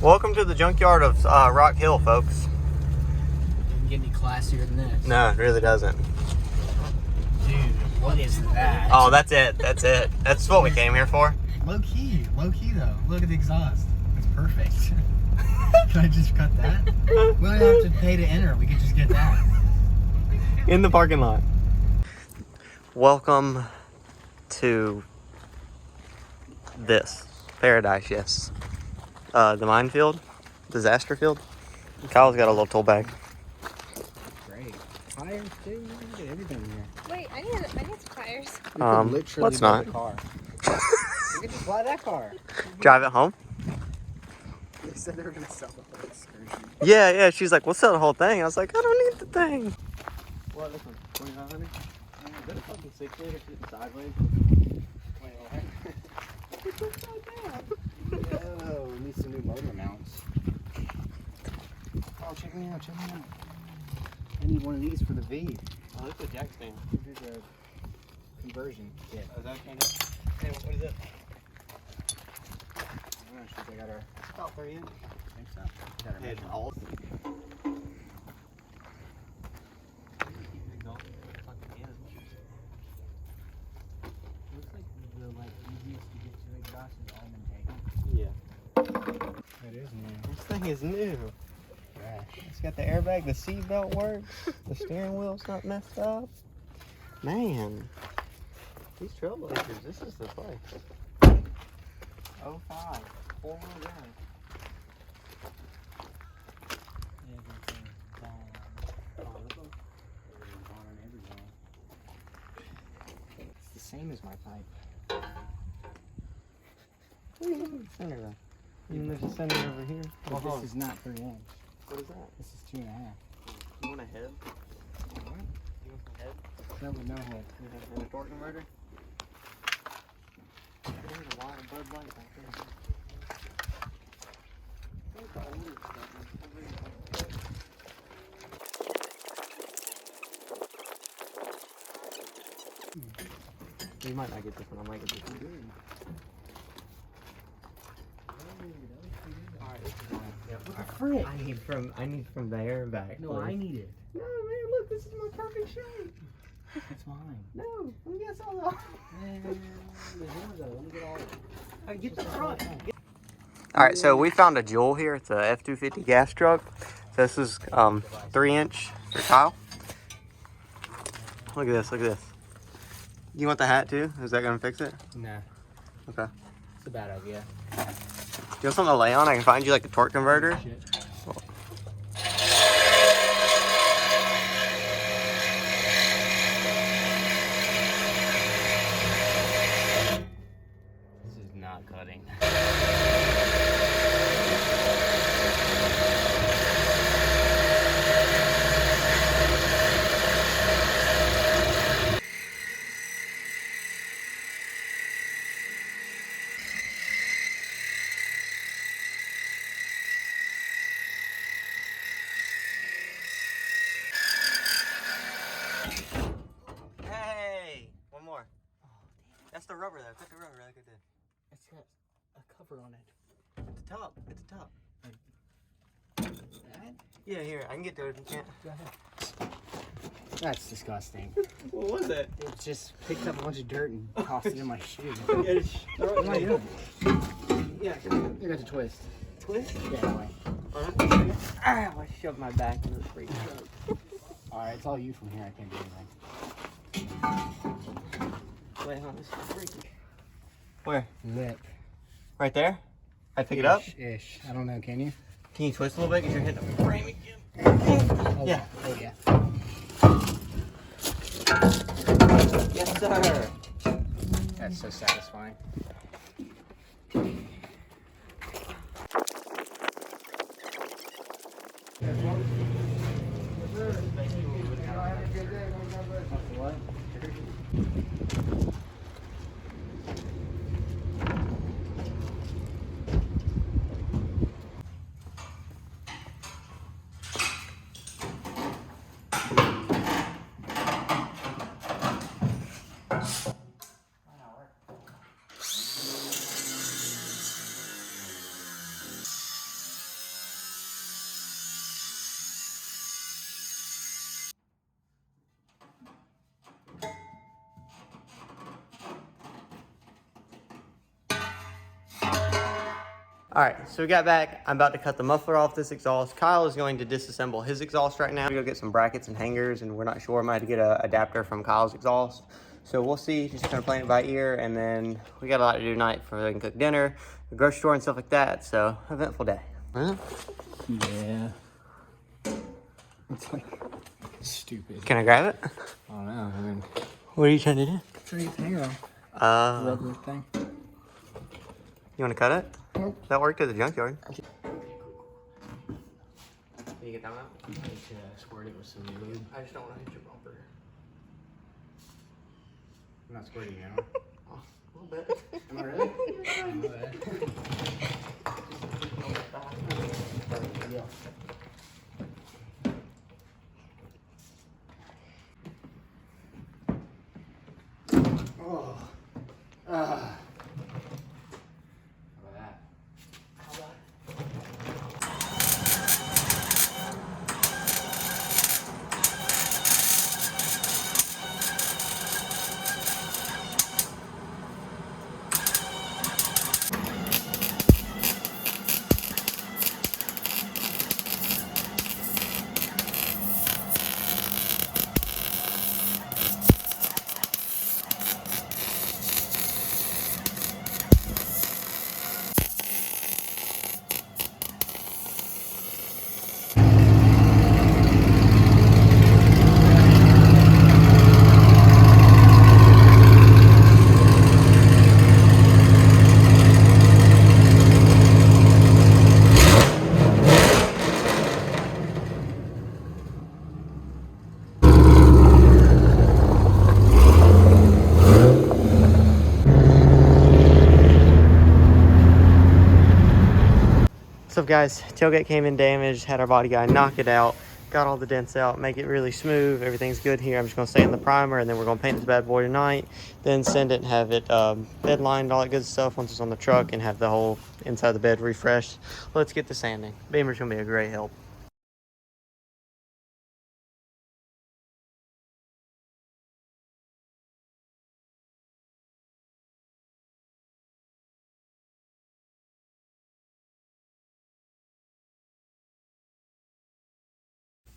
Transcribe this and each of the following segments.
Welcome to the junkyard of Rock Hill, folks. Doesn't get any classier than this. No, it really doesn't. Dude, what is that? Oh, that's it. That's it. That's what we came here for. Low key though. Look at the exhaust. It's perfect. Can I just cut that? We don't have to pay to enter. We could just get that. In the parking lot. Welcome to this paradise, yes. The minefield, disaster field. Kyle's got a little tool bag. Great. Tires too. You can get everything here. Wait, I need some tires. Let's not. The car. You can just buy that car. Drive it home. They said they were gonna sell the whole excursion. Yeah. She's like, we'll sell the whole thing. I was like, I don't need the thing. What? This one? 2,900. Is that a fucking 6-liter sitting sideways? It's upside down. Oh, we need some new motor mounts. Oh, check me out. I need one of these for the V. Oh, that's a jack stand. Here's a conversion kit. Oh, is that kind of? Hey, what is it? I don't know, I got our... It's about 3 inch. I think so. Got our measurement. All. Looks like the easiest to get to exhaust has all been taken. Yeah. It is new. This thing is new. Fresh. It's got the airbag, the seat belt works, the steering wheel's not messed up. Man, these trailblazers, this is the place. 05, 4-wheel drive. It's the same as my pipe. Center though. And there's a center over here. But this is not 3 inch. What is that? This is 2.5. You want a head? What? You want some head? No, with no head. And a torque converter? There's a lot of Bud Light back there. There's the older stuff. You might not get this one. I might get this one. Alright, this is mine. Yep. What the frick? I need from there and back. No, please. I need it. No, man, look, this is my perfect shape. That's mine. No, let me get some of Let me get all of it. Get the front. Alright, so we found a jewel here. It's a F250 gas truck. So this is 3 inch for Kyle. Look at this, look at this. You want the hat too? Is that gonna fix it? Nah, Okay. it's a bad idea. You want something to lay on? I can find you like a torque converter. Shit. This is not cutting. Hey! One more. That's the rubber though. Cut the rubber like I did. It's got a cover on it. At the top. At the top. That? Yeah, here. I can get to it if you can't. Go ahead. That's disgusting. What was that? It just picked up a bunch of dirt and tossed it in my shoe. What What am I doing? Yeah, I got to twist. twist. Yeah, anyway. Ow, I shoved my back into the freaking truck. Alright, it's all you from here. I can't do anything. Wait, huh? This is freaky. Where? Lip. Right there? I pick it up? Ish. I don't know. Can you? Can you twist a little bit because you're hitting the frame again? Oh, Yeah. Oh, yeah. Yes, sir. That's so satisfying. What? All right, so we got back. I'm about to cut the muffler off this exhaust. Kyle is going to disassemble his exhaust right now. We go get some brackets and hangers, and we're not sure. I might have to get an adapter from Kyle's exhaust. So we'll see, just kind of playing it by ear, and then we got a lot to do tonight before we can cook dinner, the grocery store and stuff like that. So, eventful day. Huh? Yeah. It's like stupid. Can I grab it? I don't know. I mean, What are you trying to do? try to get the hanger off. Rubber thing. You want to cut it? Nope. That worked at the junkyard. Can you get that one out? I need to squirt it with some lube. I just don't want to hit your bumper. I'm not squirting you now. Oh, a little bit. Am I really? Oh, my bad. Yeah. Oh. How about that? What's up, guys? Tailgate came in damaged, had our body guy knock it out, got all the dents out, make it really smooth. Everything's good here. I'm just gonna sand the primer, and then we're gonna paint this bad boy tonight, then send it and have it bed lined, all that good stuff once it's on the truck, and have the whole inside of the bed refreshed. Let's get to sanding. Beamer's gonna be a great help.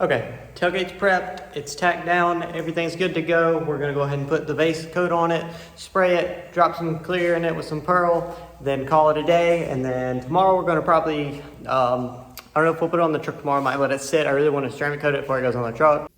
Okay, tailgate's prepped, it's tacked down, everything's good to go. We're gonna go ahead and put the base coat on it, spray it, drop some clear in it with some pearl, then call it a day. And then tomorrow we're gonna probably, I don't know if we'll put it on the truck tomorrow, might let it sit. I really want to ceramic coat it before it goes on the truck.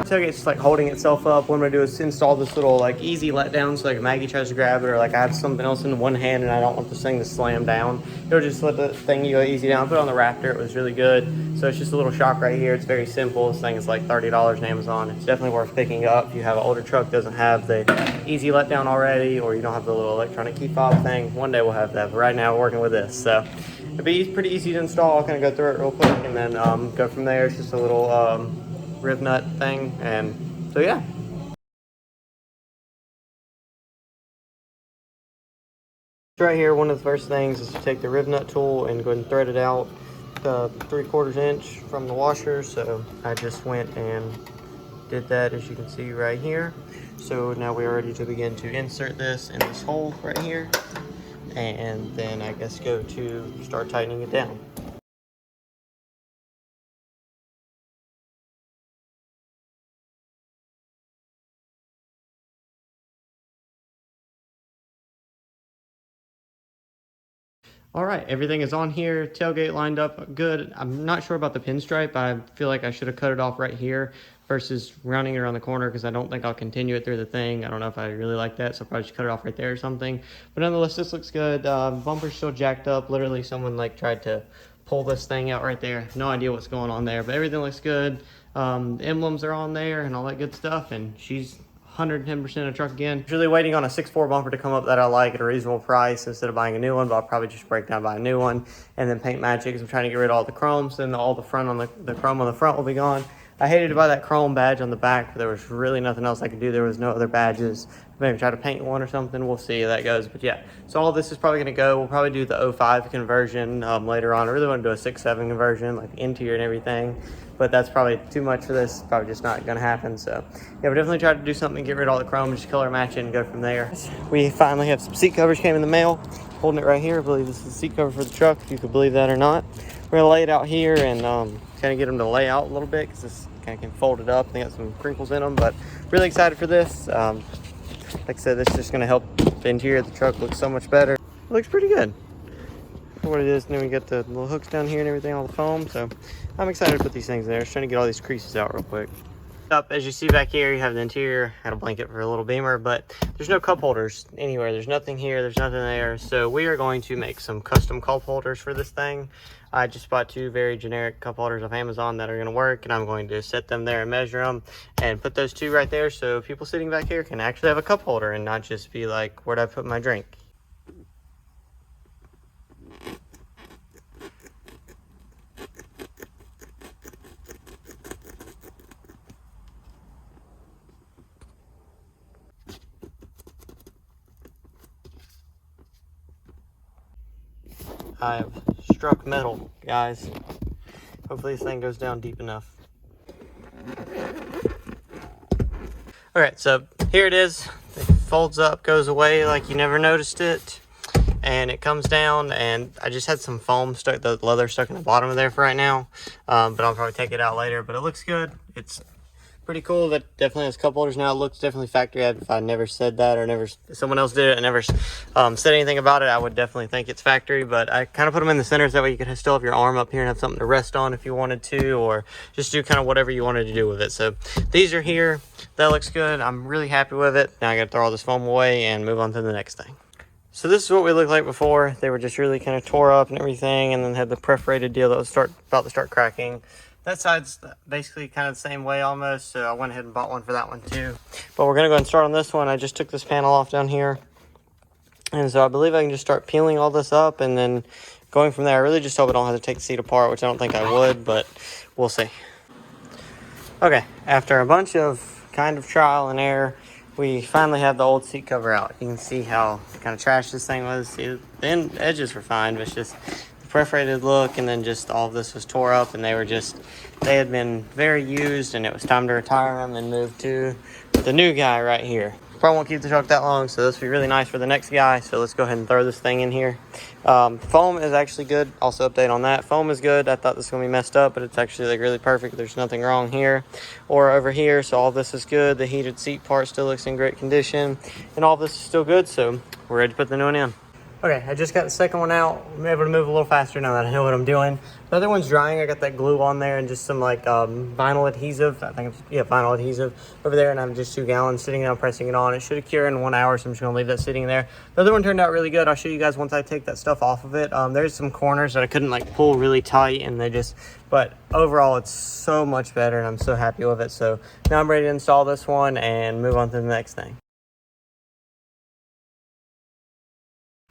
Tailgate's like holding itself up. What I'm gonna do is install this little like easy letdown, so like if Maggie tries to grab it, or like I have something else in one hand and I don't want this thing to slam down, it'll just let the thing go easy down. Put it on the Raptor, it was really good. So it's just a little shock right here. It's very simple. This thing is like $30 on Amazon. It's definitely worth picking up if you have an older truck, doesn't have the easy letdown already, or you don't have the little electronic key fob thing. One day we'll have that, but right now we're working with this. So it'll be pretty easy to install. I'll kind of go through it real quick and then go from there. It's just a little rib nut thing, and so yeah. Right here, one of the first things is to take the rib nut tool and go ahead and thread it out the 3/4 inch from the washer. So I just went and did that, as you can see right here. So now we are ready to begin to insert this in this hole right here. and then I guess go to start tightening it down. All right, everything is on here. Tailgate lined up good. I'm not sure about the pinstripe. I feel like I should have cut it off right here versus rounding it around the corner because I don't think I'll continue it through the thing. I don't know if I really like that, so I'll probably just cut it off right there or something. But nonetheless, this looks good. Bumper's still jacked up. Literally, someone like tried to pull this thing out right there. No idea what's going on there, but everything looks good. The emblems are on there and all that good stuff, and she's 110% a truck again. Really waiting on a 6.4 bumper to come up that I like at a reasonable price instead of buying a new one, but I'll probably just break down, buy a new one, and then paint magic because I'm trying to get rid of all the chrome, so then all the front on the chrome on the front will be gone. I hated to buy that chrome badge on the back, but there was really nothing else I could do. There was no other badges. Maybe try to paint one or something. We'll see how that goes. But yeah, so all this is probably going to go. We'll probably do the 05 conversion later on. I really want to do a 6.7 conversion, like the interior and everything. But that's probably too much for this. Probably just not going to happen. So yeah, we'll definitely try to do something, get rid of all the chrome, just color match it and go from there. We finally have some seat covers came in the mail. Holding it right here. I believe this is the seat cover for the truck, if you could believe that or not. We're going to lay it out here and kind of get them to lay out a little bit because this kind of can fold it up. They got some crinkles in them, but really excited for this. Like I said, this is just going to help the interior of the truck look so much better. It looks pretty good for what it is. And then we got the little hooks down here and everything, all the foam. So I'm excited to put these things in there. Just trying to get all these creases out real quick. Up as you see back here, you have the interior. Had a blanket for a little beamer, but there's no cup holders anywhere. There's nothing here, there's nothing there. So we are going to make some custom cup holders for this thing. I just bought 2 very generic cup holders off Amazon that are going to work, and I'm going to set them there and measure them and put those 2 right there so people sitting back here can actually have a cup holder and not just be like, where'd I put my drink? I've struck metal, guys. Hopefully this thing goes down deep enough. Alright, so here it is. It folds up, goes away like you never noticed it. And it comes down, and I just had some foam stuck, the leather stuck in the bottom of there for right now. But I'll probably take it out later, but it looks good. It's pretty cool. That definitely has cup holders now. It looks definitely factory. If I never said that, or never someone else did it and never said anything about it, I would definitely think it's factory. But I kind of put them in the centers, that way you could still have your arm up here and have something to rest on if you wanted to, or just do kind of whatever you wanted to do with it. So these are here. That looks good. I'm really happy with it. Now I gotta throw all this foam away and move on to the next thing. So this is what we looked like before. They were just really kind of tore up and everything, and then had the perforated deal that was about to start cracking. That side's basically kind of the same way almost, so I went ahead and bought one for that one too. But we're gonna go and start on this one. I just took this panel off down here, and so I believe I can just start peeling all this up and then going from there. I really just hope I don't have to take the seat apart, which I don't think I would, but we'll see. Okay, after a bunch of kind of trial and error, we finally have the old seat cover out. You can see how kind of trash this thing was. See, the edges were fine, but it's just the perforated look, and then just all of this was tore up, and they had been very used, and it was time to retire them and move to the new guy right here. Probably won't keep the truck that long, so this will be really nice for the next guy. So let's go ahead and throw this thing in here. Foam is actually good. Also update on that. Foam is good. I thought this was going to be messed up, but it's actually like really perfect. There's nothing wrong here or over here. So all this is good. The heated seat part still looks in great condition, and all this is still good. So we're ready to put the new one in. Okay, I just got the second one out. I'm able to move a little faster now that I know what I'm doing. The other one's drying. I got that glue on there and just some like vinyl adhesive. I think it's, yeah, vinyl adhesive over there, and I'm just 2 gallons sitting down pressing it on. It should cure in 1 hour, so I'm just gonna leave that sitting there. The other one turned out really good. I'll show you guys once I take that stuff off of it. There's some corners that I couldn't like pull really tight, and but overall it's so much better, and I'm so happy with it. So now I'm ready to install this one and move on to the next thing.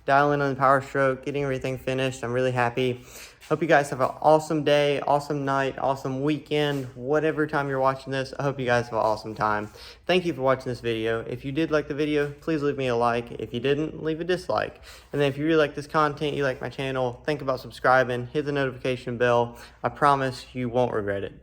Dialing on the power stroke, getting everything finished. I'm really happy. Hope you guys have an awesome day, awesome night, awesome weekend, whatever time you're watching this. I hope you guys have an awesome time. Thank you for watching this video. If you did like the video, please leave me a like. If you didn't, leave a dislike. And then if you really like this content, you like my channel, think about subscribing, hit the notification bell. I promise you won't regret it.